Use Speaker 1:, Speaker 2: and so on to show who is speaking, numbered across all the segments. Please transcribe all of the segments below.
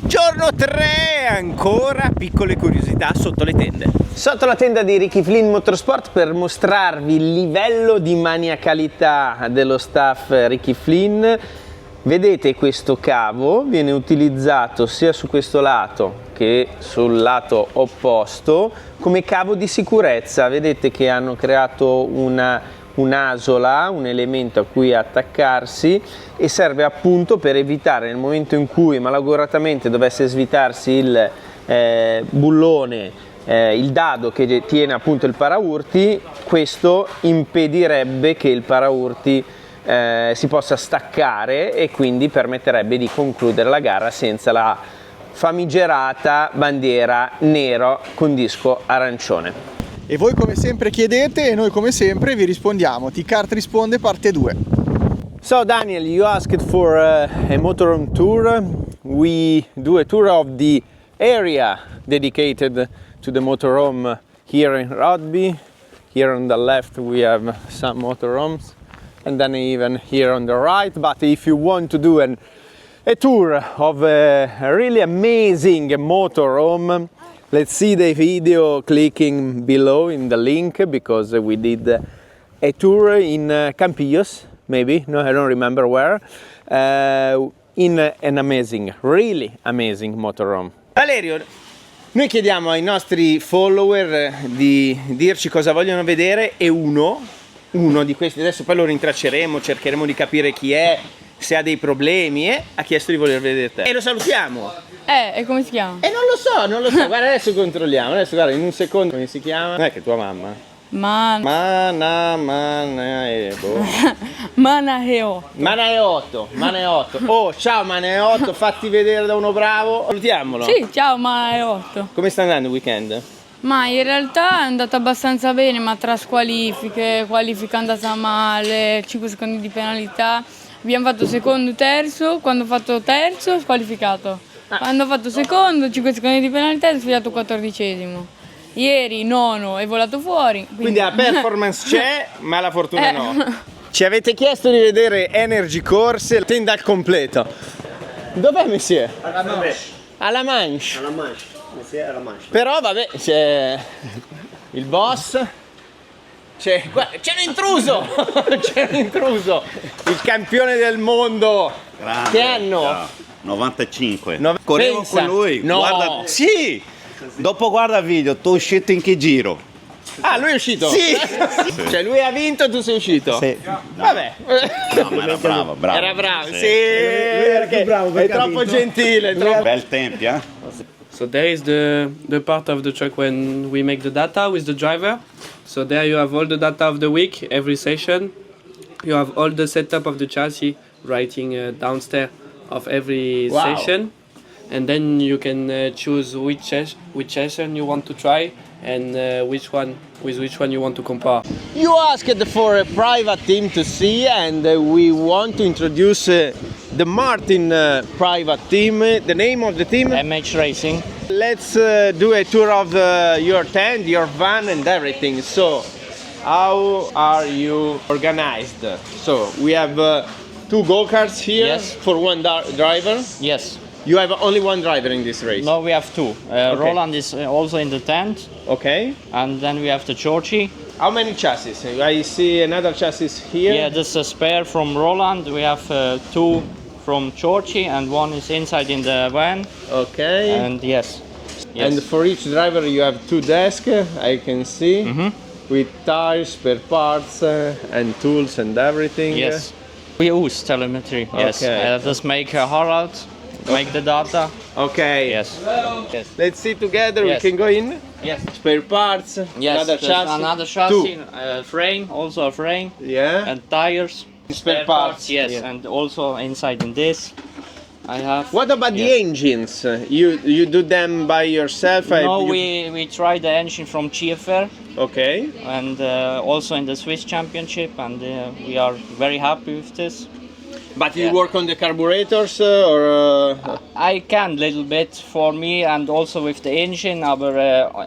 Speaker 1: Giorno 3, ancora piccole curiosità sotto le tende. Sotto la tenda di Ricky Flynn Motorsport per mostrarvi il livello di maniacalità dello staff Ricky Flynn. Vedete questo cavo viene utilizzato sia su questo lato che sul lato opposto come cavo di sicurezza. Vedete che hanno creato un'asola, un elemento a cui attaccarsi, e serve appunto per evitare nel momento in cui malauguratamente dovesse svitarsi il bullone, il dado che tiene appunto il paraurti. Questo impedirebbe che il paraurti si possa staccare e quindi permetterebbe di concludere la gara senza la famigerata bandiera nero con disco arancione.
Speaker 2: E voi come sempre chiedete e noi come sempre vi rispondiamo. TKART risponde parte 2.
Speaker 1: So Daniel, you asked for a motorhome tour. We do a tour of the area dedicated to the motorhome here in Rodby. Here on the left we have some motorhomes, and then even here on the right. But if you want to do a tour of a really amazing motorhome, let's see the video clicking below in the link, because we did a tour in Campillos, maybe, no, I don't remember where, in an amazing, really amazing motorhome. Valerio, noi chiediamo ai nostri follower di dirci cosa vogliono vedere, e uno di questi, adesso poi lo rintracceremo, cercheremo di capire chi è, se ha dei problemi, ha chiesto di voler vedere te. E lo salutiamo.
Speaker 3: E come si chiama?
Speaker 1: Non lo so, guarda, adesso controlliamo, adesso guarda, in un secondo come si chiama. Non è che tua mamma? Manaeotto. Oh, ciao Manaeotto, fatti vedere da uno bravo. Salutiamolo.
Speaker 3: Sì, ciao Manaeotto.
Speaker 1: Come sta andando il weekend?
Speaker 3: Ma in realtà è andata abbastanza bene, ma tra squalifiche, qualifica è andata male, 5 secondi di penalità. Abbiamo fatto secondo, terzo, quando ho fatto terzo squalificato. Quando ho fatto secondo, 5 secondi di penalità e ho sfilato 14esimo. Ieri nono e volato fuori.
Speaker 1: Quindi la performance c'è, ma la fortuna no. Ci avete chiesto di vedere Energy Corse, tenda al completo. Dov'è Messier? Alla Manche. Però vabbè, c'è il boss. C'è un intruso! C'è un intruso! Il campione del mondo!
Speaker 4: Grande,
Speaker 1: che anno?
Speaker 4: no, 95. Correvo
Speaker 1: Pensa.
Speaker 4: con lui.
Speaker 1: No!
Speaker 4: Guarda, sì! Dopo guarda il video, tu uscito in che giro?
Speaker 1: Ah, lui è uscito?
Speaker 4: Sì!
Speaker 1: Cioè lui ha vinto e tu sei uscito?
Speaker 4: Sì.
Speaker 1: Vabbè.
Speaker 4: No, ma era bravo.
Speaker 1: Era bravo, sì.
Speaker 4: Sì.
Speaker 1: Lui era più bravo, è troppo gentile.
Speaker 4: Bel tempi, eh?
Speaker 5: So there is the part of the truck when we make the data with the driver. So there you have all the data of the week, every session. You have all the setup of the chassis, writing downstairs of every session. And then you can choose which session you want to try and with which one you want to compare.
Speaker 1: You asked for a private team to see, and we want to introduce the Martin private team. The name of the team?
Speaker 6: MH Racing.
Speaker 1: Let's do a tour of your tent, your van and everything. So, how are you organized? So, we have 2 go-karts here.
Speaker 6: Yes.
Speaker 1: For one driver?
Speaker 6: Yes.
Speaker 1: You have only one driver in this race?
Speaker 6: No, we have 2. Roland is also in the tent.
Speaker 1: Okay.
Speaker 6: And then we have the Georgie.
Speaker 1: How many chassis? I see another chassis here.
Speaker 6: Yeah, this is a spare from Roland. We have 2 from Georgie and 1 is inside in the van.
Speaker 1: Okay.
Speaker 6: And yes.
Speaker 1: And for each driver you have 2 desks, I can see, with tires, spare parts, and tools and everything.
Speaker 6: Yes. We use telemetry. Yes.
Speaker 1: Okay.
Speaker 6: Just make Harald make the data.
Speaker 1: Okay.
Speaker 6: Yes. Yes.
Speaker 1: Let's see together.
Speaker 6: Yes.
Speaker 1: We can go in.
Speaker 6: Yes.
Speaker 1: Spare parts.
Speaker 6: Yes.
Speaker 1: Another chassis.
Speaker 6: Frame, also a frame.
Speaker 1: Yeah.
Speaker 6: And tires.
Speaker 1: Spare parts.
Speaker 6: Yes.
Speaker 1: Yeah.
Speaker 6: And also inside in this, I have.
Speaker 1: What about the engines? You do them by yourself?
Speaker 6: No, we tried the engine from GFR.
Speaker 1: Okay.
Speaker 6: And also in the Swiss Championship, and we are very happy with this.
Speaker 1: But you work on the carburetors or?
Speaker 6: I can little bit for me and also with the engine, but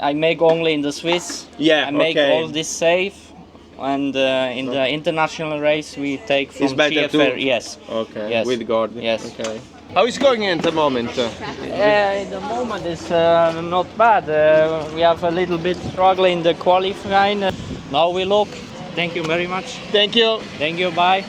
Speaker 6: I make only in the Swiss.
Speaker 1: Yeah.
Speaker 6: I make all this safe, and in the international race we take from
Speaker 1: it's better
Speaker 6: GFR.
Speaker 1: too?
Speaker 6: Yes.
Speaker 1: Okay.
Speaker 6: Yes.
Speaker 1: With God.
Speaker 6: Yes.
Speaker 1: Okay. How is going at the moment?
Speaker 6: At the moment it's not bad. We have a little bit struggling the qualifying. Now we look. Thank you very much.
Speaker 1: Thank you.
Speaker 6: Thank you, bye.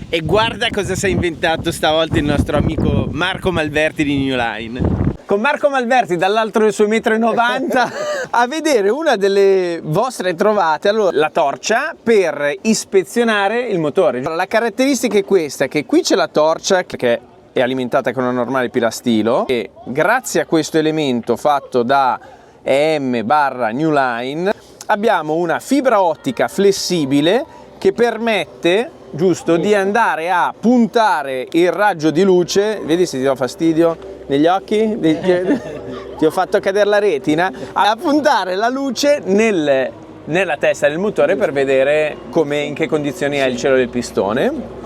Speaker 1: E guarda cosa si è inventato stavolta il nostro amico Marco Malverti di New Line. Con Marco Malverti dall'altro dei suoi 1,90 m a vedere una delle vostre trovate, allora la torcia per ispezionare il motore. La caratteristica è questa, che qui c'è la torcia che è alimentata con una normale pilastilo e grazie a questo elemento fatto da EM/New Line abbiamo una fibra ottica flessibile che permette, giusto, di andare a puntare il raggio di luce. Vedi se ti do fastidio negli occhi? Ti ho fatto cadere la retina. A puntare la luce nella testa del motore per vedere in che condizioni è il cielo del pistone.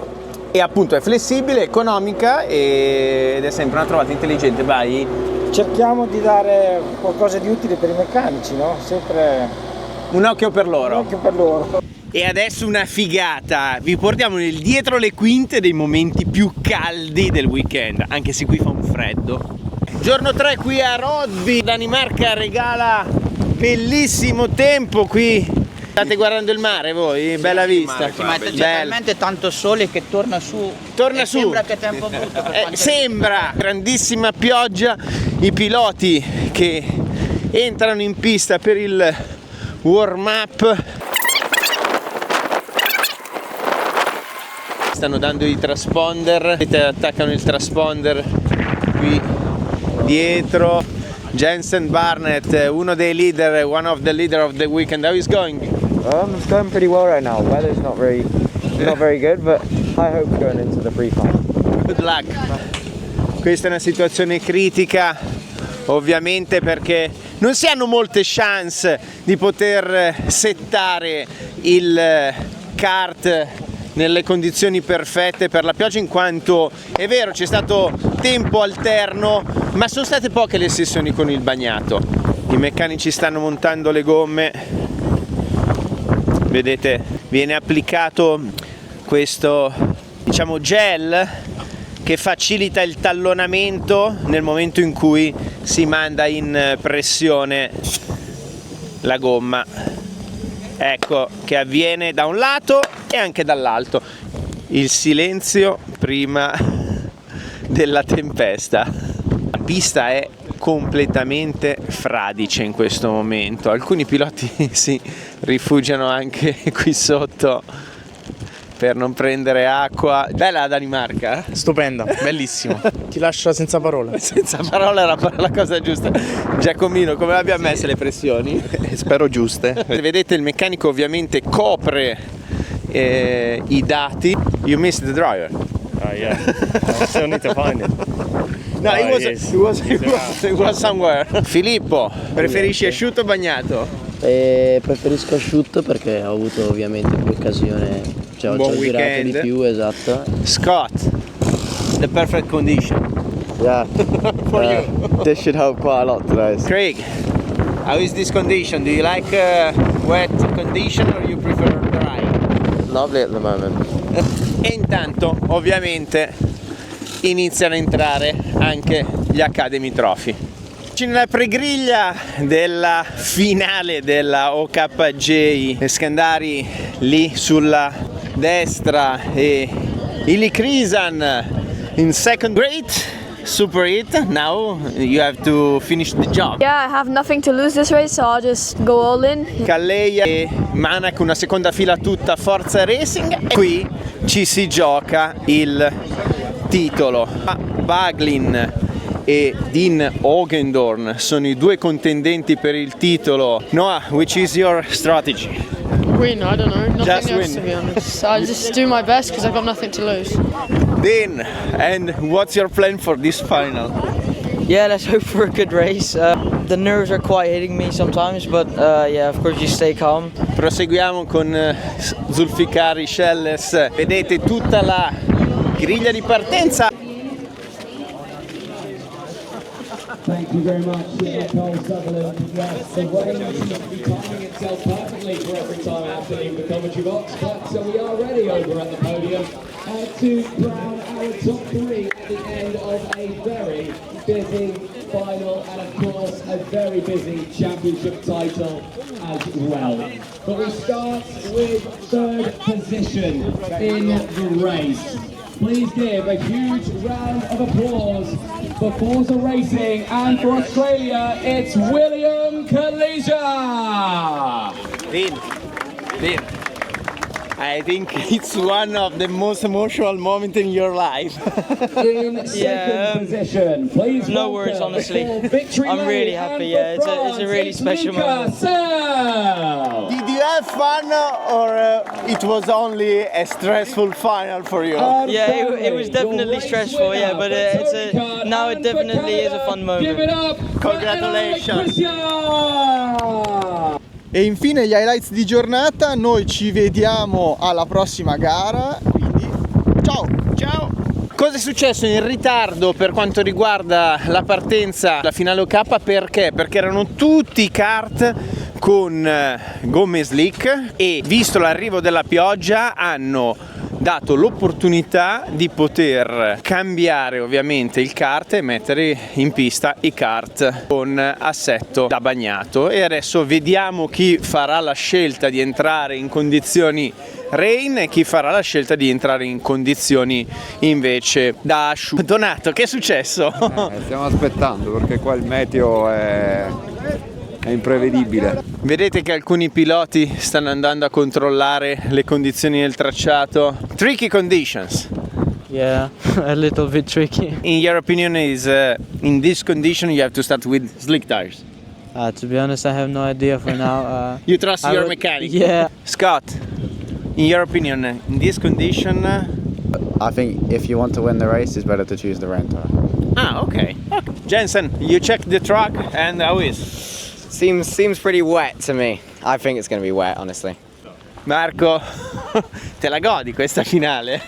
Speaker 1: E appunto è flessibile, economica ed è sempre una trovata intelligente. Vai.
Speaker 7: Cerchiamo di dare qualcosa di utile per i meccanici, no? Sempre
Speaker 1: un occhio per loro.
Speaker 7: un occhio per loro.
Speaker 1: E adesso una figata, vi portiamo nel dietro le quinte dei momenti più caldi del weekend, anche se qui fa un freddo. Giorno 3 qui a Rodby, Danimarca regala bellissimo tempo qui. State guardando il mare voi? Bella vista.
Speaker 8: Sì, ma c'è talmente tanto sole che torna su.
Speaker 1: Torna su.
Speaker 8: Sembra che tempo brutto.
Speaker 1: Sembra grandissima pioggia, i piloti che entrano in pista per il warm up. Stanno dando i transponder, attaccano il transponder qui dietro. Jensen Barnett, uno dei leader, one of the leader of the weekend. How is going?
Speaker 7: It's going pretty well right now. Weather's not very good, but high hopes going into the pre-final.
Speaker 1: Good luck. Questa è una situazione critica, ovviamente, perché non si hanno molte chance di poter settare il kart nelle condizioni perfette per la pioggia, in quanto è vero c'è stato tempo alterno ma sono state poche le sessioni con il bagnato. I meccanici stanno montando le gomme, vedete viene applicato questo gel che facilita il tallonamento nel momento in cui si manda in pressione la gomma. Ecco che avviene da un lato e anche dall'altro. Il silenzio prima della tempesta. La pista è completamente fradicia in questo momento. Alcuni piloti si rifugiano anche qui sotto per non prendere acqua. Bella la Danimarca?
Speaker 9: Stupenda, bellissima. Ti lascia senza parole.
Speaker 1: Senza parole era la cosa giusta. Giacomino, come abbiamo messe le pressioni?
Speaker 9: Spero giuste.
Speaker 1: Vedete il meccanico ovviamente copre i dati. You missed the driver.
Speaker 9: Yeah. I still need to find it.
Speaker 1: No, he was somewhere. Filippo, preferisci asciutto o bagnato?
Speaker 10: Preferisco asciutto perché ho avuto ovviamente più occasione, cioè ho già girato di più, esatto.
Speaker 1: Scott, the perfect condition.
Speaker 10: Yeah.
Speaker 1: For you.
Speaker 10: This should help quite a lot today.
Speaker 1: Craig, how is this condition? Do you like wet condition or you prefer dry?
Speaker 10: Lovely at the moment.
Speaker 1: E intanto ovviamente iniziano a entrare anche gli Academy Trophy. Nella pregriglia della finale della OK-OKJ, Skandari lì sulla destra e Ili Krisan in second grade. Super hit. Now you have to finish the job.
Speaker 11: Yeah, I have nothing to lose this race, so I'll just go all in.
Speaker 1: Calleia e Manak una seconda fila tutta Forza Racing. E qui ci si gioca il titolo. Baglin e Dean Hogendorn sono i due contendenti per il titolo. Noah, which is your strategy?
Speaker 12: Win, I don't know. Nothing
Speaker 1: Just
Speaker 12: else
Speaker 1: win.
Speaker 12: to be honest. I'll just do my best because I've got nothing to lose.
Speaker 1: Dean, and what's your plan for this final?
Speaker 8: Yeah, let's hope for a good race. The nerves are quite hitting me sometimes, but yeah, of course you stay calm.
Speaker 1: Proseguiamo con Zulfikari Shelles. Vedete tutta la griglia di partenza.
Speaker 13: Thank you very much, Nicole Sutherland. Yes, the rain seems to be timing itself perfectly for every time out in the commentary box, but we are ready over at the podium. to crown our top 3 at the end of a very busy final and of course a very busy championship title as well. But we start with 3rd position in the race. Please give a huge round of applause for Forza Racing, and for Australia it's William Kalija.
Speaker 1: Dean, I think it's one of the most emotional moments in your life.
Speaker 13: In 2nd position, please
Speaker 8: no words, honestly. I'm really happy. Yeah, it's a really special moment.
Speaker 1: Did you have fun, or it was only a stressful final for you?
Speaker 8: Yeah, it was definitely stressful. Yeah, but now it definitely is a fun moment.
Speaker 13: Give it up.
Speaker 1: Congratulations.
Speaker 2: E infine gli highlights di giornata, noi ci vediamo alla prossima gara, quindi ciao!
Speaker 1: Ciao! Cosa è successo in ritardo per quanto riguarda la partenza, la finale OK? Perché? Perché erano tutti i kart con gomme slick e visto l'arrivo della pioggia hanno dato l'opportunità di poter cambiare ovviamente il kart e mettere in pista i kart con assetto da bagnato, e adesso vediamo chi farà la scelta di entrare in condizioni rain e chi farà la scelta di entrare in condizioni invece da asciutto. Donato, che è successo?
Speaker 14: Stiamo aspettando perché qua il meteo è imprevedibile.
Speaker 1: Vedete che alcuni piloti stanno andando a controllare le condizioni del tracciato. Tricky conditions.
Speaker 10: Yeah, a little bit tricky.
Speaker 1: In your opinion, is in this condition you have to start with slick tires?
Speaker 10: To be honest, I have no idea for now.
Speaker 1: You trust your mechanic?
Speaker 10: Yeah.
Speaker 1: Scott, in your opinion, in this condition?
Speaker 15: I think if you want to win the race, it's better to choose the rain tire.
Speaker 1: Ah, okay. Jensen, you checked the track and how is?
Speaker 16: Seems pretty wet to me. I think it's going to be wet, honestly.
Speaker 1: Marco, te la godi questa finale?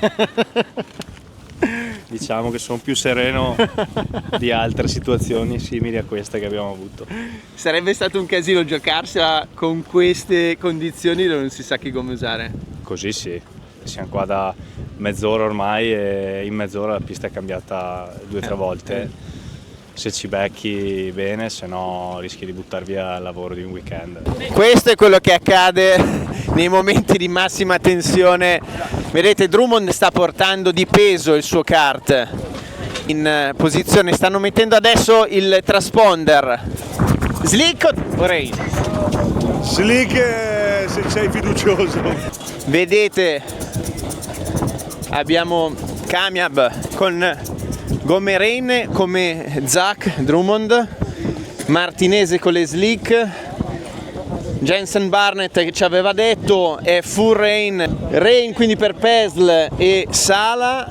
Speaker 9: Diciamo che sono più sereno di altre situazioni simili a queste che abbiamo avuto.
Speaker 1: Sarebbe stato un casino giocarsela con queste condizioni dove non si sa che gomme usare.
Speaker 9: Così sì. Siamo qua da mezz'ora ormai e in mezz'ora la pista è cambiata 2 o 3 volte. Se ci becchi bene, se no rischi di buttar via il lavoro di un weekend.
Speaker 1: Questo è quello che accade nei momenti di massima tensione. Vedete, Drummond sta portando di peso il suo kart in posizione, stanno mettendo adesso il transponder. Slick o rain?
Speaker 9: Slick, se sei fiducioso.
Speaker 1: Vedete, abbiamo Kamiab con gomme rain come Zach Drummond, Martinese con le slick, Jensen Barnett che ci aveva detto è full rain quindi per Pesl e Sala,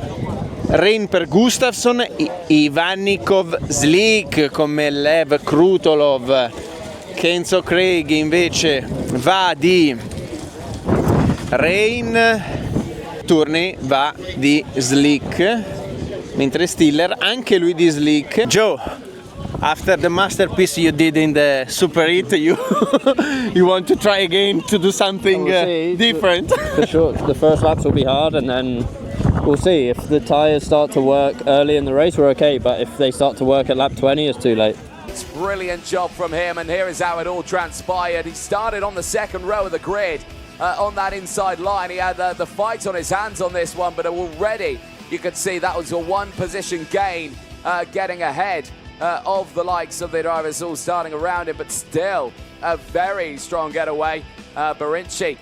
Speaker 1: rain per Gustafsson, Ivannikov slick come Lev Krutolov, Kenzo Craig invece va di rain, Tourney va di slick, mentre Stiller anche lui di slick. Joe, after the masterpiece you did in the Super Heat, you want to try again to do something different?
Speaker 6: For sure, the first laps will be hard, and then we'll see. If the tyres start to work early in the race, we're okay, but if they start to work at lap 20, it's too late.
Speaker 17: Brilliant job from him, and here is how it all transpired. He started on the 2nd row of the grid on that inside line. He had the fight on his hands on this one, but already you could see that was a 1 position gain, getting ahead of the likes of the drivers all starting around him, but still a very strong getaway. Barinci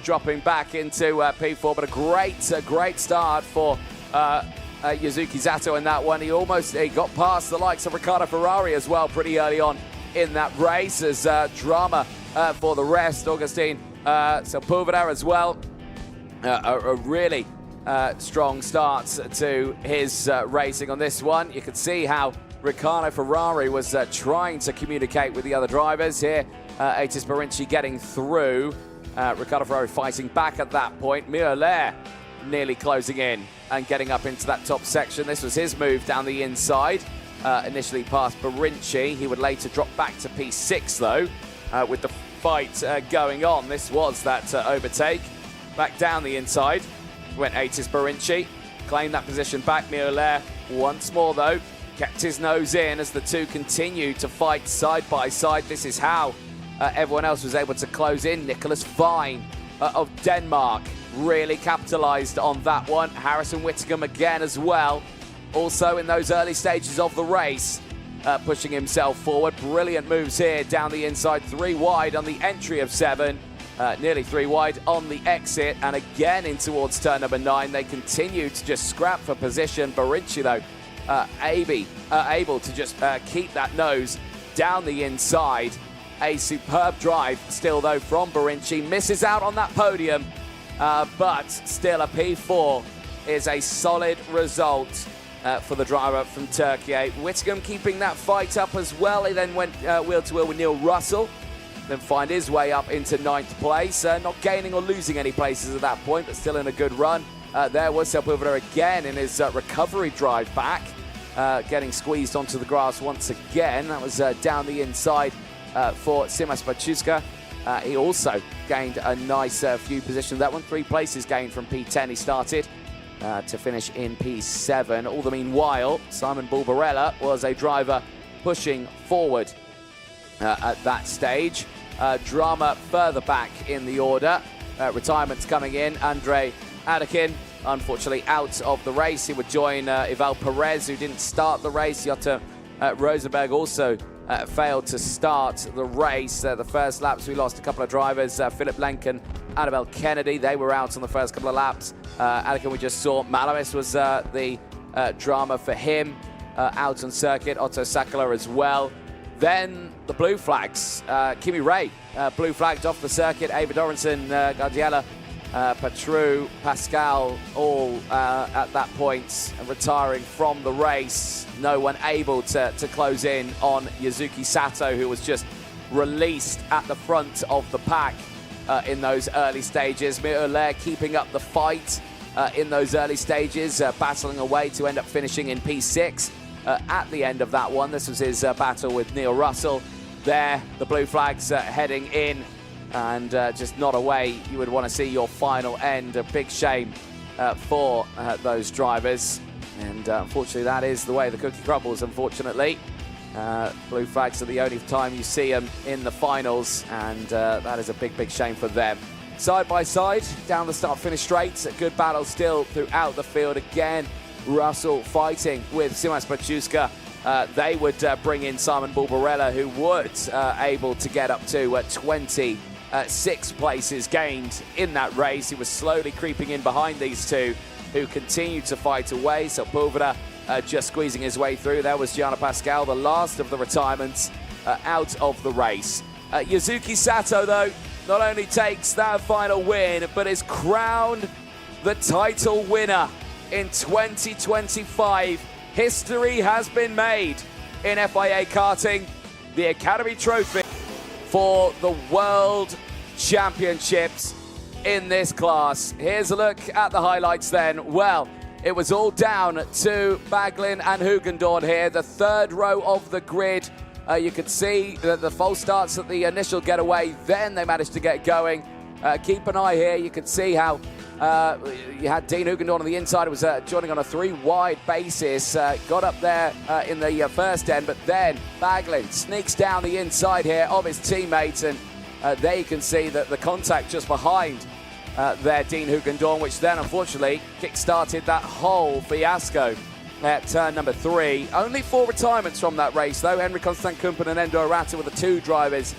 Speaker 17: dropping back into P4, but a great start for Yuzuki Zato in that one. He got past the likes of Riccardo Ferrari as well pretty early on in that race, as drama for the rest. Augustine Sepulveda as well, a really strong start to his racing on this one. You can see how Riccardo Ferrari was trying to communicate with the other drivers here. Atis Barinci getting through. Riccardo Ferrari fighting back at that point. Mueller nearly closing in and getting up into that top section. This was his move down the inside. Initially past Barinci. He would later drop back to P6 though, with the fight going on. This was that overtake back down the inside. went 8th Barinci, claimed that position back. Mioler once more though, kept his nose in as the two continued to fight side by side. This is how everyone else was able to close in. Nicholas Vine of Denmark really capitalized on that one. Harrison Whittingham again as well, also in those early stages of the race, pushing himself forward. Brilliant moves here down the inside, 3 wide on the entry of 7, nearly 3 wide on the exit, and again in towards turn number 9. They continue to just scrap for position. Barinci though able to just keep that nose down the inside. A superb drive still though from Barinci, misses out on that podium, but still a P4 is a solid result for the driver from Turkey. Whittingham keeping that fight up as well. He then went wheel to wheel with Neil Russell, then find his way up into 9th place, not gaining or losing any places at that point, but still in a good run. There was Sepulveda again in his recovery drive back, getting squeezed onto the grass once again. That was down the inside for Simas Pachuska. He also gained a nice few positions. That one, 3 places gained from P10. He started to finish in P7. All the meanwhile, Simon Bulbarella was a driver pushing forward at that stage. Drama further back in the order. Retirements coming in. Andre Adakin, unfortunately out of the race. He would join Ival Perez, who didn't start the race. Jutta Rosenberg also failed to start the race. The first laps, we lost a couple of drivers. Philip Lenk and Annabelle Kennedy, they were out on the first couple of laps. Adakin, we just saw. Malamis was the drama for him, out on circuit. Otto Sakala as well. Then the blue flags. Kimi Ray blue flagged off the circuit. Ava Dorenson, Gardiella, Patru, Pascal, all at that point retiring from the race. No one able to close in on Yuzuki Sato, who was just released at the front of the pack in those early stages. Mioler keeping up the fight in those early stages, battling away to end up finishing in P6 at the end of that one. This was his battle with Neil Russell. There, the blue flags heading in, and just not a way you would want to see your final end. A big shame for those drivers, and unfortunately that is the way the cookie crumbles, unfortunately. Blue flags are the only time you see them in the finals, and that is a big shame for them. Side by side, down the start-finish straight, a good battle still throughout the field. Again, Russell fighting with Simas Pachuska. They would bring in Simon Bulbarella, who was able to get up to 26 places gained in that race. He was slowly creeping in behind these two, who continued to fight away. So Bulbarella just squeezing his way through. There was Gianna Pascal, the last of the retirements, out of the race. Yuzuki Sato, though, not only takes that final win, but is crowned the title winner in 2025. History has been made in FIA karting. The Academy Trophy for the World Championships in this class. Here's a look at the highlights then. Well, it was all down to Baglin and Hugendorn here, the 3rd row of the grid. You could see the false starts at the initial getaway, then they managed to get going. Keep an eye here. You could see how you had Dean Hugendorn on the inside. It was joining on a 3-wide basis. Got up there in the first end, but then Baglin sneaks down the inside here of his teammates, and there you can see that the contact just behind there, Dean Hugendorn, which then unfortunately kick-started that whole fiasco at turn number 3. Only 4 retirements from that race, though. Henry Constant Kumpen and Endo Arata were the 2 drivers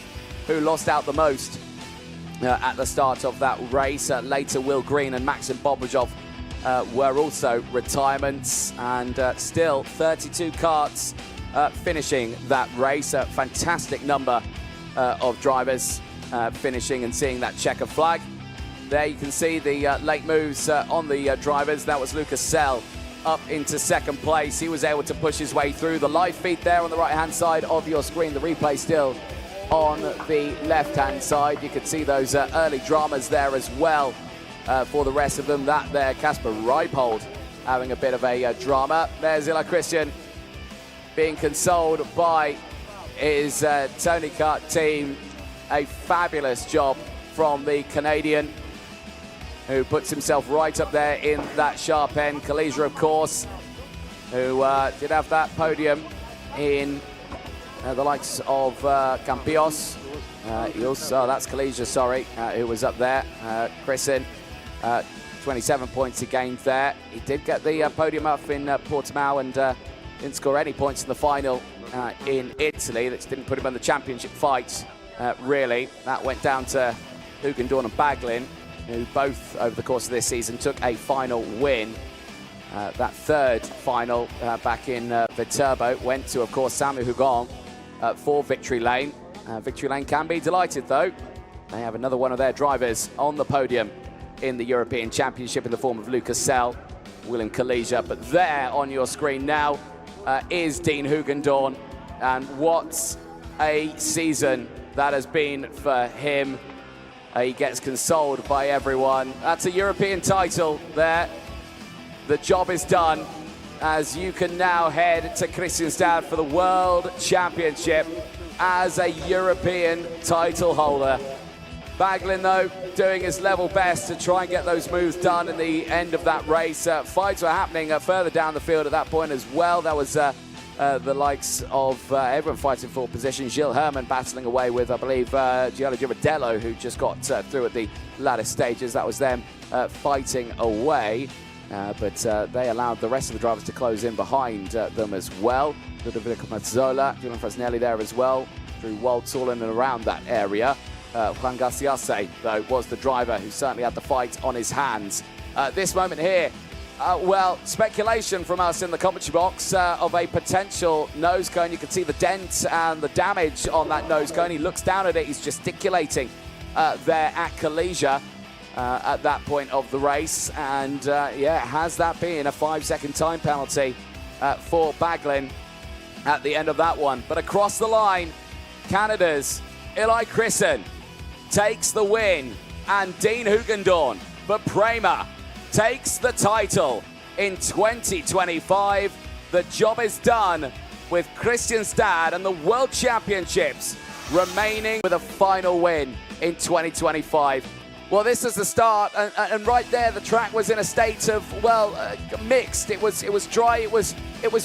Speaker 17: who lost out the most at the start of that race. Later, Will Green and Maxim Bobajov were also retirements, and still 32 karts finishing that race. A fantastic number of drivers finishing and seeing that checker flag. There you can see the late moves on the drivers. That was Lucas Sell up into 2nd place. He was able to push his way through. The live feed there on the right-hand side of your screen. The replay still on the left-hand side. You could see those early dramas there as well for the rest of them. That there, Casper Reipold having a bit of a drama. There's Ila Christian being consoled by his Tony Kart team. A fabulous job from the Canadian. who puts himself right up there in that sharp end. Kalija, of course, who did have that podium in the likes of Campios. That's Kalija, sorry, who was up there. Chrisen, 27 points he gained there. He did get the podium up in Portimao and didn't score any points in the final in Italy. That didn't put him on the championship fight, really. That went down to Hugendorn and Baglin, who both, over the course of this season, took a final win. That third final back in Viterbo went to, of course, Samu Hugon for Victory Lane. Victory Lane can be delighted, though. They have another one of their drivers on the podium in the European Championship in the form of Lucas Sell, Willem Kalija. But there on your screen now is Dean Hugendorn. And what a season that has been for him. He gets consoled by everyone. That's a European title there. The job is done, as you can now head to Kristianstad for the World Championship as a European title holder. Baglin, though, doing his level best to try and get those moves done in the end of that race. Fights were happening further down the field at that point as well. That was the likes of everyone fighting for position. Gilles Herman battling away with, I believe, Gianni Giradello, who just got through at the latter stages. That was them fighting away. But they allowed the rest of the drivers to close in behind them as well. Ludovico Mazzola, Julian Fresnelli there as well, through Waldshausen and around that area. Juan Garciase, though, was the driver who certainly had the fight on his hands. This moment here, well, speculation from us in the commentary box of a potential nose cone. You can see the dent and the damage on that nose cone. He looks down at it, he's gesticulating there at Kalija. At that point of the race, and yeah, has that been a 5-second time penalty for Baglin at the end of that one? But across the line, Canada's Eli Chrisen takes the win, and Dean Hugendorn for Prema takes the title in 2025. The job is done with Kristianstad and the World Championships remaining with a final win in 2025. Well, this is the start, and right there, the track was in a state of, well, mixed. It was dry, it was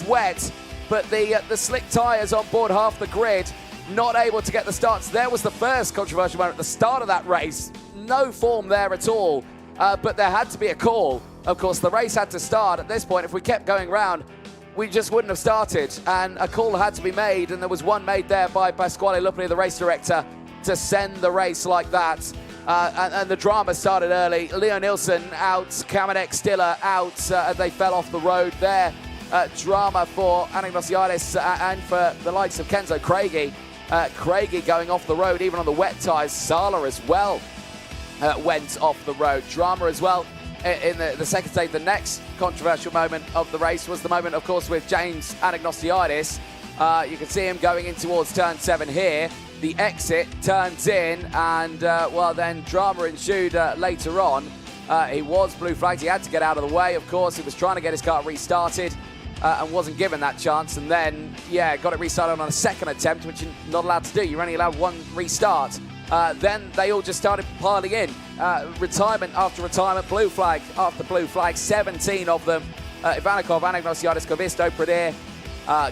Speaker 17: wet, but the slick tyres on board half the grid, not able to get the starts. There was the first controversial moment at the start of that race. No form there at all, but there had to be a call. Of course, the race had to start. At this point, if we kept going round, we just wouldn't have started, and a call had to be made, and there was one made there by Pasquale Luppi, the race director, to send the race like that. And the drama started early. Leo Nilsson out, Kamenek Stiller out. They fell off the road there. Drama for Anagnosiadis and for the likes of Kenzo Craigie. Craigie going off the road, even on the wet tyres. Sala as well went off the road. Drama as well in the second stage. The next controversial moment of the race was the moment, of course, with James Anagnosiadis. You can see him going in towards turn 7 here. The exit turns in, and well, then drama ensued later on. He was blue flagged. He had to get out of the way, of course. He was trying to get his car restarted and wasn't given that chance. And then, yeah, got it restarted on a second attempt, which you're not allowed to do. You're only allowed one restart. Then they all just started piling in. Retirement after retirement, blue flag after blue flag, 17 of them. Ivanikov, Anagnosiadis, Kovisto, Pradir,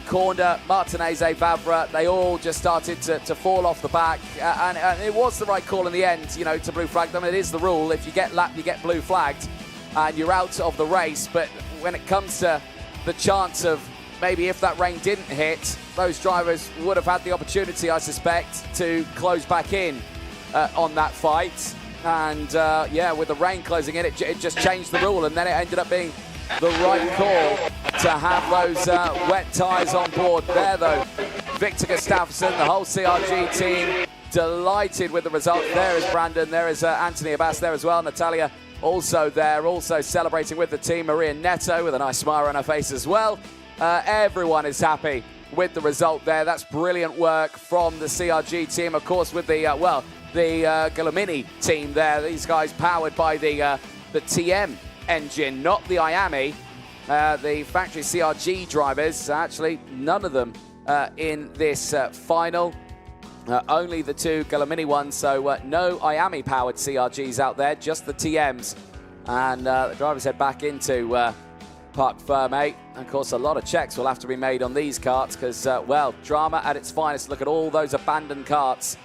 Speaker 17: Corner, Martinez, Vavra, they all just started to fall off the back, and it was the right call in the end, you know, to blue flag them. It is the rule. If you get lapped, you get blue flagged, and you're out of the race. But when it comes to the chance of maybe if that rain didn't hit, those drivers would have had the opportunity, I suspect, to close back in on that fight. And yeah, with the rain closing in, it just changed the rule, and then it ended up being the right call to have those wet tyres on board there, though. Victor Gustafsson, the whole CRG team, delighted with the result. There is Brandon, there is Anthony Abbas there as well. Natalia also there, also celebrating with the team. Maria Neto with a nice smile on her face as well. Everyone is happy with the result there. That's brilliant work from the CRG team, of course, with the, well, the Galomini team there. These guys powered by the TM engine, not the IAMI. The factory CRG drivers, actually none of them in this final. Only the two Galomini ones, so no IAMI powered CRGs out there, just the TMs And the drivers head back into Parc Fermé. And of course, a lot of checks will have to be made on these karts because, well, drama at its finest. Look at all those abandoned karts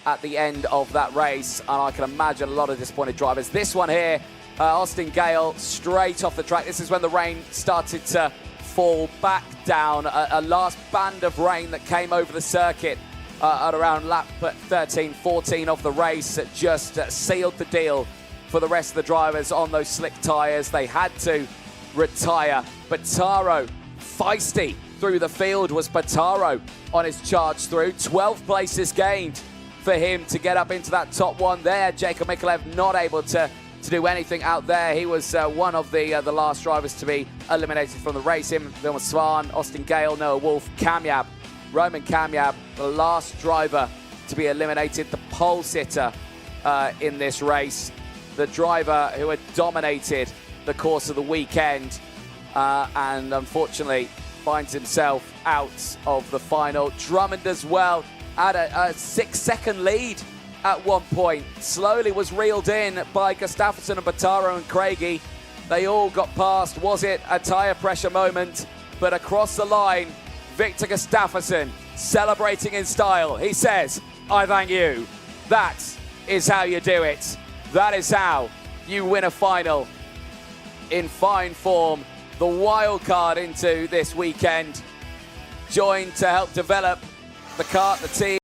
Speaker 17: at the end of that race. And I can imagine a lot of disappointed drivers. This one here, Austin Gale, straight off the track. This is when the rain started to fall back down. A last band of rain that came over the circuit at around lap 13, 14 of the race. That just sealed the deal for the rest of the drivers on those slick tyres. They had to retire. But Taro, feisty through the field was Pataro on his charge through. 12 places gained for him to get up into that top one there. Jacob Mikulev not able to do anything out there. He was one of the last drivers to be eliminated from the race. Him, Vilma Svan, Austin Gale, Noah Wolf, Kamyab, Roman Kamyab, the last driver to be eliminated, the pole sitter in this race. The driver who had dominated the course of the weekend and unfortunately finds himself out of the final. Drummond as well had a 6-second lead at one point. Slowly was reeled in by Gustafsson and Bataro and Craigie. They all got past. Was it a tyre pressure moment? But across the line, Victor Gustafsson celebrating in style. He says, "I thank you." That is how you do it. That is how you win a final in fine form. The wild card into this weekend, joined to help develop the kart, the team.